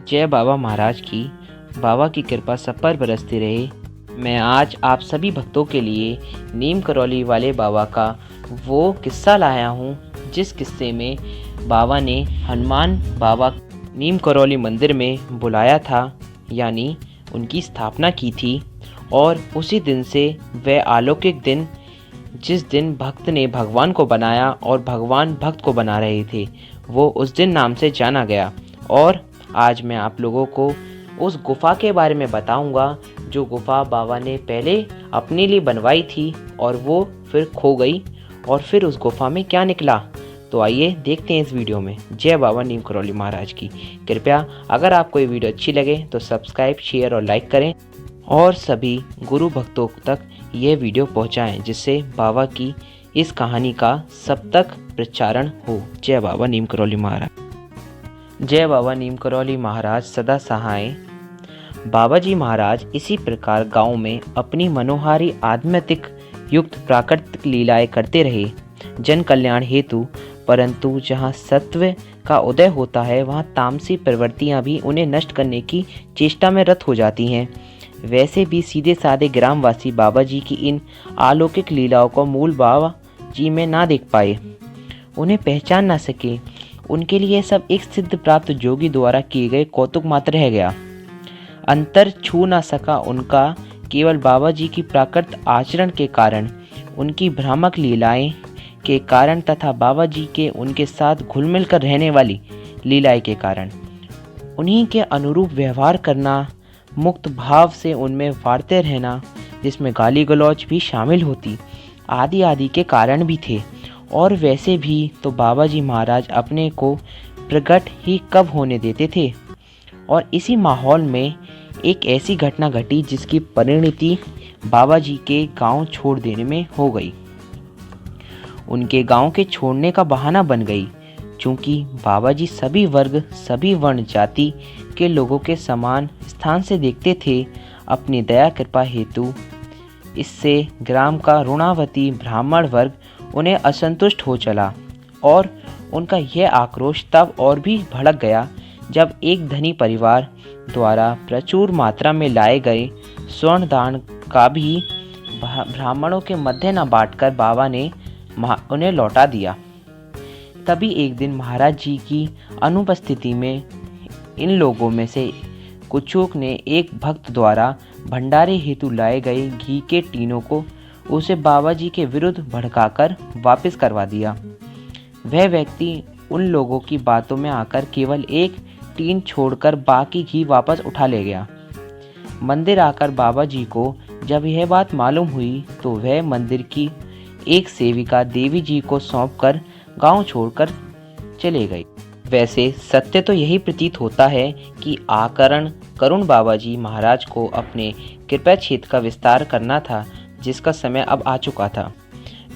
जय बाबा महाराज की। बाबा की कृपा सब पर बरसती रहे। मैं आज आप सभी भक्तों के लिए नीम करौली वाले बाबा का वो किस्सा लाया हूँ जिस किस्से में बाबा ने हनुमान बाबा नीम करौली मंदिर में बुलाया था, यानी उनकी स्थापना की थी। और उसी दिन से वह अलौकिक दिन, जिस दिन भक्त ने भगवान को बनाया और भगवान भक्त को बना रहे थे, वो उस दिन नाम से जाना गया। और आज मैं आप लोगों को उस गुफ़ा के बारे में बताऊंगा जो गुफ़ा बाबा ने पहले अपने लिए बनवाई थी और वो फिर खो गई, और फिर उस गुफ़ा में क्या निकला। तो आइए देखते हैं इस वीडियो में। जय बाबा नीम करौली महाराज की। कृपया अगर आपको ये वीडियो अच्छी लगे तो सब्सक्राइब, शेयर और लाइक करें और सभी गुरु भक्तों तक ये वीडियो पहुंचाएं, जिससे बाबा की इस कहानी का सब तक प्रचारण हो। जय बाबा नीम करौली महाराज। जय बाबा नीम करौली महाराज सदा सहाय। बाबा जी महाराज इसी प्रकार गांव में अपनी मनोहारी आध्यात्मिक युक्त प्राकृतिक लीलाएं करते रहे जन कल्याण हेतु। परंतु जहां सत्व का उदय होता है वहां तामसी प्रवृत्तियां भी उन्हें नष्ट करने की चेष्टा में रत हो जाती हैं। वैसे भी सीधे साधे ग्रामवासी बाबा जी की इन अलौकिक लीलाओं को मूल बाबा जी में ना देख पाए, उन्हें पहचान ना सके। उनके लिए सब एक सिद्ध प्राप्त जोगी द्वारा किए गए कौतुक मात्र रह गया। अंतर छू ना सका उनका केवल बाबा जी की प्राकृत आचरण के कारण, उनकी भ्रामक लीलाएं के कारण तथा बाबा जी के उनके साथ घुल मिल कर रहने वाली लीलाएं के कारण। उन्हीं के अनुरूप व्यवहार करना, मुक्त भाव से उनमें वारते रहना, जिसमें गाली गलौज भी शामिल होती, आदि आदि के कारण भी थे। और वैसे भी तो बाबा जी महाराज अपने को प्रकट ही कब होने देते थे। और इसी माहौल में एक ऐसी घटना घटी जिसकी परिणति बाबा जी के गांव छोड़ देने में हो गई। उनके गांव के छोड़ने का बहाना बन गई। चूँकि बाबा जी सभी वर्ग, सभी वर्ण जाति के लोगों के समान स्थान से देखते थे, अपनी दया कृपा हेतु इससे ग्राम का ऋणावती ब्राह्मण वर्ग उन्हें असंतुष्ट हो चला। और उनका यह आक्रोश तब और भी भड़क गया जब एक धनी परिवार द्वारा प्रचुर मात्रा में लाए गए स्वर्ण दान का भी ब्राह्मणों के मध्य न बांटकर बाबा ने उन्हें लौटा दिया। तभी एक दिन महाराज जी की अनुपस्थिति में इन लोगों में से कुछों ने एक भक्त द्वारा भंडारे हेतु लाए गए घी के टीनों को उसे बाबा जी के विरुद्ध भड़काकर वापस करवा दिया। वह व्यक्ति उन लोगों की बातों में आकर केवल एक टीन छोड़कर बाकी घी वापस उठा ले गया। मंदिर आकर बाबा जी को जब यह बात मालूम हुई तो वह मंदिर की एक सेविका देवी जी को सौंपकर गांव छोड़कर चले गई। वैसे सत्य तो यही प्रतीत होता है कि आकरण करुण बाबा जी महाराज को अपने कृपा क्षेत्र का विस्तार करना था, जिसका समय अब आ चुका था।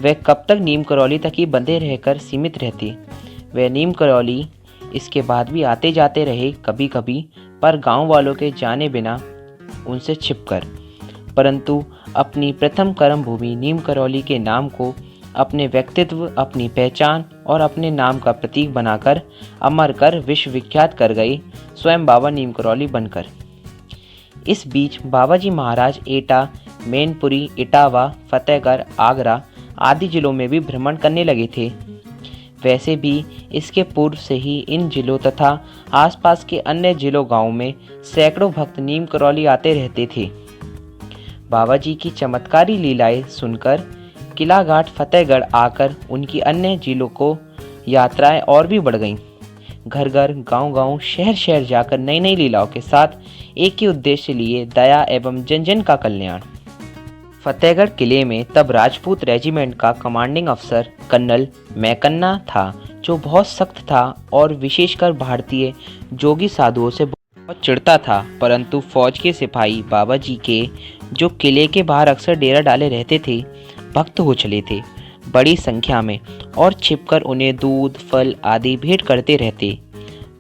वह कब तक नीम करौली तक ही बंधे रहकर सीमित रहते। वह नीम करौली इसके बाद भी आते जाते रहे, कभी कभी, पर गांव वालों के जाने बिना उनसे छिपकर। परंतु अपनी प्रथम कर्म भूमि नीम करौली के नाम को अपने व्यक्तित्व, अपनी पहचान और अपने नाम का प्रतीक बनाकर अमर कर विश्वविख्यात कर गए स्वयं बाबा नीम करौली बनकर। इस बीच बाबा जी महाराज एटा, मैनपुरी, इटावा, फतेहगढ़, आगरा आदि जिलों में भी भ्रमण करने लगे थे। वैसे भी इसके पूर्व से ही इन जिलों तथा आसपास के अन्य जिलों गांवों में सैकड़ों भक्त नीम करौली आते रहते थे। बाबा जी की चमत्कारी लीलाएं सुनकर किला घाट फतेहगढ़ आकर उनकी अन्य जिलों को यात्राएं और भी बढ़ गईं। घर घर, गांव गांव, शहर शहर जाकर नई नई लीलाओं के साथ एक ही उद्देश्य लिए, दया एवं जन जन का कल्याण। फतेहगढ़ किले में तब राजपूत रेजिमेंट का कमांडिंग अफसर कर्नल मैकन्ना था, जो बहुत सख्त था और विशेषकर भारतीय जोगी साधुओं से बहुत चिढ़ता था। परंतु फौज के सिपाही बाबा जी के, जो किले के बाहर अक्सर डेरा डाले रहते थे, भक्त हो चले थे बड़ी संख्या में और छिपकर उन्हें दूध, फल आदि भेंट करते रहते।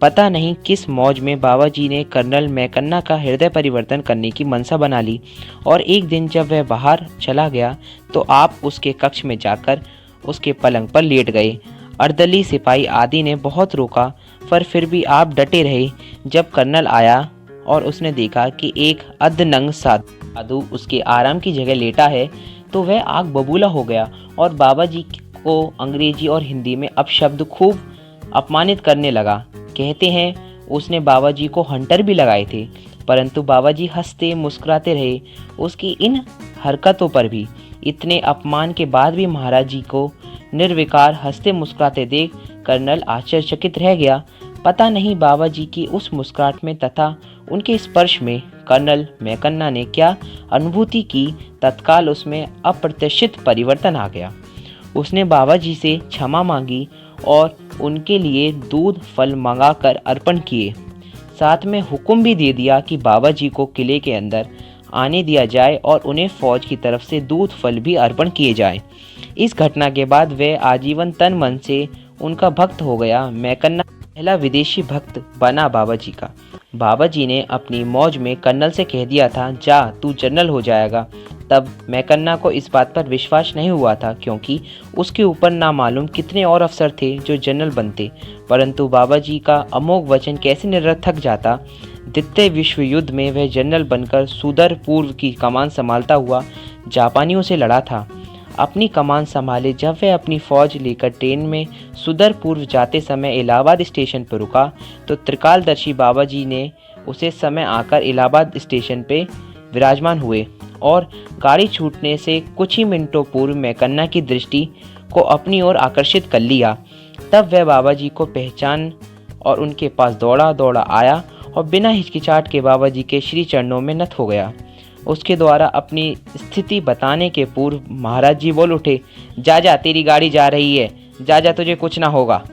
पता नहीं किस मौज में बाबा जी ने कर्नल मैकन्ना का हृदय परिवर्तन करने की मनसा बना ली। और एक दिन जब वह बाहर चला गया तो आप उसके कक्ष में जाकर उसके पलंग पर लेट गए। अर्दली, सिपाही आदि ने बहुत रोका। पर फिर भी आप डटे रहे। जब कर्नल आया और उसने देखा कि एक अधनंग साधु उसके आराम की जगह लेटा है, तो वह आग बबूला हो गया और बाबा जी को अंग्रेजी और हिंदी में अपशब्द खूब अपमानित करने लगा। कहते हैं उसने बाबा जी को हंटर भी लगाए थे, परंतु बाबा जी हंसते मुस्कुराते रहे। उसकी इन हरकतों पर भी इतने अपमान के बाद भी महाराज जी को निर्विकार हंसते मुस्कुराते देख कर्नल आश्चर्यचकित रह गया। पता नहीं बाबा जी की उस मुस्कुराहट में तथा उनके स्पर्श में कर्नल मैकन्ना ने क्या अनुभूति की, तत्काल उसमें अप्रत्याशित परिवर्तन आ गया। उसने बाबा जी से क्षमा मांगी और उनके लिए दूध फल मंगाकर अर्पण किए। साथ में हुक्म भी दे दिया कि बाबा जी को किले के अंदर आने दिया जाए और उन्हें फौज की तरफ से दूध फल भी अर्पण किए जाए। इस घटना के बाद वह आजीवन तन मन से उनका भक्त हो गया। मैकन्ना पहला विदेशी भक्त बना बाबा जी का। बाबा जी ने अपनी मौज में कर्नल से कह दिया था, जा तू जनरल हो जाएगा। तब मैकन्ना को इस बात पर विश्वास नहीं हुआ था, क्योंकि उसके ऊपर ना मालूम कितने और अफसर थे जो जनरल बनते, परंतु बाबा जी का अमोघ वचन कैसे निरर्थक जाता। द्वितीय विश्व युद्ध में वह जनरल बनकर सुदूर पूर्व की कमान संभालता हुआ जापानियों से लड़ा था। अपनी कमान संभाले जब वह अपनी फौज लेकर ट्रेन में सुदूर पूर्व जाते समय इलाहाबाद स्टेशन पर रुका, तो त्रिकालदर्शी बाबा जी ने उसे समय आकर इलाहाबाद स्टेशन पे विराजमान हुए और गाड़ी छूटने से कुछ ही मिनटों पूर्व मैकन्ना की दृष्टि को अपनी ओर आकर्षित कर लिया। तब वह बाबा जी को पहचान और उनके पास दौड़ा दौड़ा आया और बिना हिचकिचाहट के बाबा जी के श्री चरणों में नत हो गया। उसके द्वारा अपनी स्थिति बताने के पूर्व महाराज जी बोल उठे, जा जा तेरी गाड़ी जा रही है, जा जा तुझे कुछ ना होगा।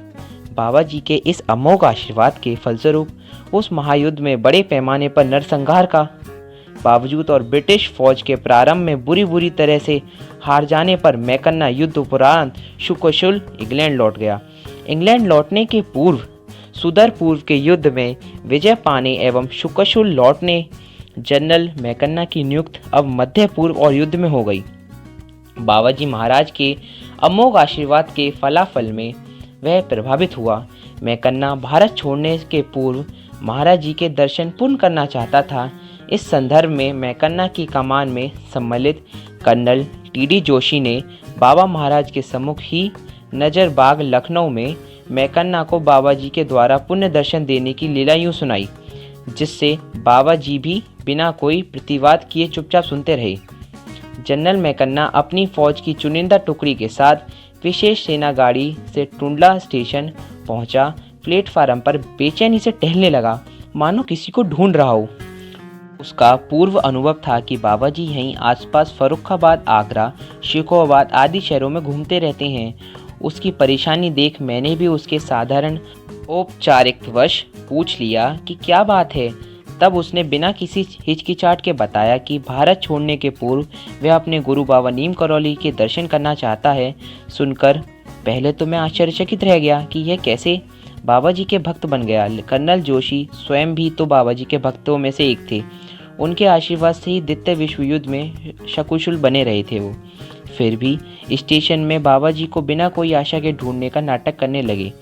बाबा जी के इस अमोघ आशीर्वाद के फलस्वरूप उस महायुद्ध में बड़े पैमाने पर नरसंहार का बावजूद और ब्रिटिश फौज के प्रारंभ में बुरी तरह से हार जाने पर मैकन्ना युद्ध उपरांत सकुशल इंग्लैंड लौट गया। इंग्लैंड लौटने के पूर्व सुदूर पूर्व के युद्ध में विजय पाने एवं सकुशल लौटने जनरल मैकन्ना की नियुक्ति अब मध्य पूर्व और युद्ध में हो गई। बाबा जी महाराज के अमोघ आशीर्वाद के फलाफल में वह प्रभावित हुआ। मैकन्ना भारत छोड़ने के पूर्व महाराज जी के दर्शन पूर्ण करना चाहता था। इस संदर्भ में मैकन्ना की कमान में सम्मिलित कर्नल टी.डी. जोशी ने बाबा महाराज के सम्मुख ही नजरबाग लखनऊ में मैकन्ना को बाबा जी के द्वारा पुण्य दर्शन देने की लीला यूं सुनाई, जिससे बाबा जी भी बिना कोई प्रतिवाद किए चुपचाप सुनते रहे। जनरल मैकन्ना अपनी फौज की चुनिंदा टुकड़ी के साथ विशेष सेना गाड़ी से टुंडला स्टेशन पहुंचा। प्लेटफार्म पर बेचैनी से टहलने लगा, मानो किसी को ढूंढ रहा हो। उसका पूर्व अनुभव था कि बाबा जी यहीं आसपास फर्रुखाबाद, आगरा, शेखोबाद आदि शहरों में घूमते रहते हैं। उसकी परेशानी देख मैंने भी उसके साधारण औपचारिकवश पूछ लिया कि क्या बात है। तब उसने बिना किसी हिचकिचाहट के बताया कि भारत छोड़ने के पूर्व वह अपने गुरु बाबा नीम करौली के दर्शन करना चाहता है। सुनकर पहले तो मैं आश्चर्यचकित रह गया कि यह कैसे बाबा जी के भक्त बन गया। कर्नल जोशी स्वयं भी तो बाबा जी के भक्तों में से एक थे। उनके आशीर्वाद से ही द्वितीय विश्व युद्ध में सकुशल बने रहे थे वो। फिर भी स्टेशन में बाबा जी को बिना कोई आशा के ढूंढने का नाटक करने लगे।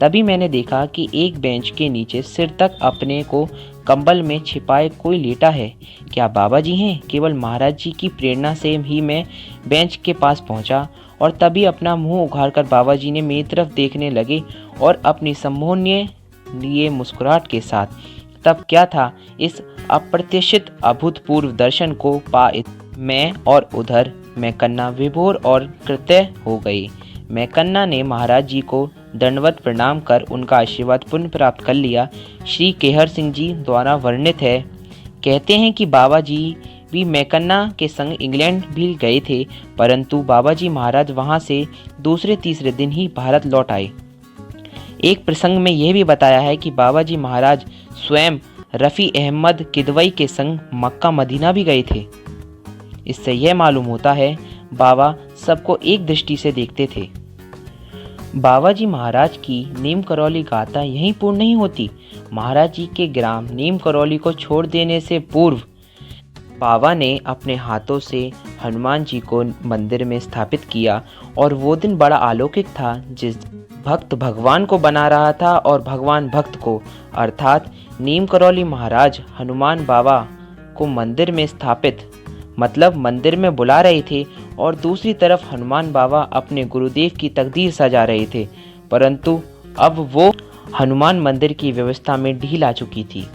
तभी मैंने देखा कि एक बेंच के नीचे सिर तक अपने को कंबल में छिपाए कोई लेटा है। क्या बाबा जी हैं? केवल महाराज जी की प्रेरणा से ही मैं बेंच के पास पहुंचा और तभी अपना मुंह उघाड़कर बाबा जी ने मेरी तरफ देखने लगे और अपनी सम्मोहनीय लिए मुस्कुराहट के साथ। तब क्या था इस अप्रत्याशित अभूतपूर्व दर्शन को पा मैं और उधर मैकन्ना विभोर और कृत्य हो गई। मैकन्ना ने महाराज जी को दंडवत प्रणाम कर उनका आशीर्वाद पुनः प्राप्त कर लिया। श्री केहर सिंह जी द्वारा वर्णित है, कहते हैं कि बाबा जी भी मैकन्ना के संग इंग्लैंड भी गए थे, परंतु बाबा जी महाराज वहां से दूसरे तीसरे दिन ही भारत लौट आए। एक प्रसंग में यह भी बताया है कि बाबा जी महाराज स्वयं रफ़ी अहमद किदवई के संग मक्का मदीना भी गए थे। इससे यह मालूम होता है बाबा सबको एक दृष्टि से देखते थे। बाबा जी महाराज की नीम करौली गाथा यहीं पूर्ण नहीं होती। महाराज जी के ग्राम नीम करौली को छोड़ देने से पूर्व बाबा ने अपने हाथों से हनुमान जी को मंदिर में स्थापित किया और वो दिन बड़ा अलौकिक था। जिस भक्त भगवान को बना रहा था और भगवान भक्त को, अर्थात नीम करौली महाराज हनुमान बाबा को मंदिर में स्थापित मतलब मंदिर में बुला रहे थे और दूसरी तरफ हनुमान बाबा अपने गुरुदेव की तकदीर सजा रहे थे। परंतु अब वो हनुमान मंदिर की व्यवस्था में ढील आ चुकी थी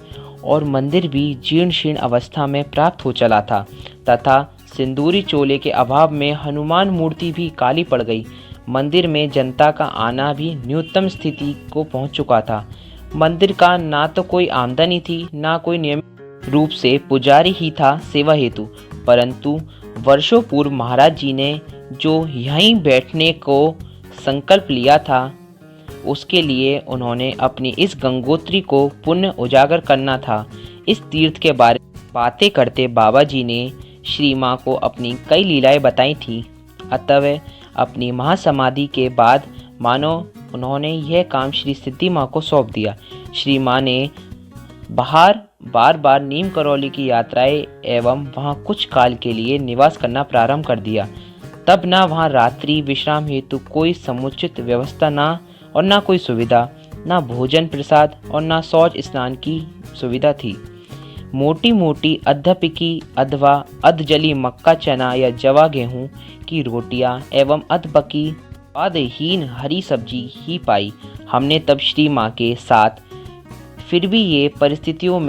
और मंदिर भी जीर्ण शीर्ण अवस्था में प्राप्त हो चला था तथा सिंदूरी चोले के अभाव में हनुमान मूर्ति भी काली पड़ गई। मंदिर में जनता का आना भी न्यूनतम स्थिति को पहुंच चुका था। मंदिर का ना तो कोई आमदनी थी, ना कोई नियमित रूप से पुजारी ही था सेवा हेतु। परंतु वर्षों पूर्व महाराज जी ने जो यहीं बैठने को संकल्प लिया था, उसके लिए उन्होंने अपनी इस गंगोत्री को पुण्य उजागर करना था। इस तीर्थ के बारे में बातें करते बाबा जी ने श्री माँ को अपनी कई लीलाएं बताई थी। अतः अपनी महासमाधि के बाद मानो उन्होंने यह काम श्री सिद्धि माँ को सौंप दिया। श्री माँ ने बार बार नीम करौली की यात्राएं एवं वहाँ कुछ काल के लिए निवास करना प्रारंभ कर दिया। तब ना वहाँ रात्रि विश्राम हेतु कोई समुचित व्यवस्था और ना कोई सुविधा, ना भोजन प्रसाद और ना शौच स्नान की सुविधा थी। मोटी मोटी अधपिकी अथवा अधजली मक्का चना या जवा गेहूं की रोटियां एवं अधपकी स्वादहीन हरी सब्जी ही पाई हमने तब श्री माँ के साथ। फिर भी ये परिस्थितियों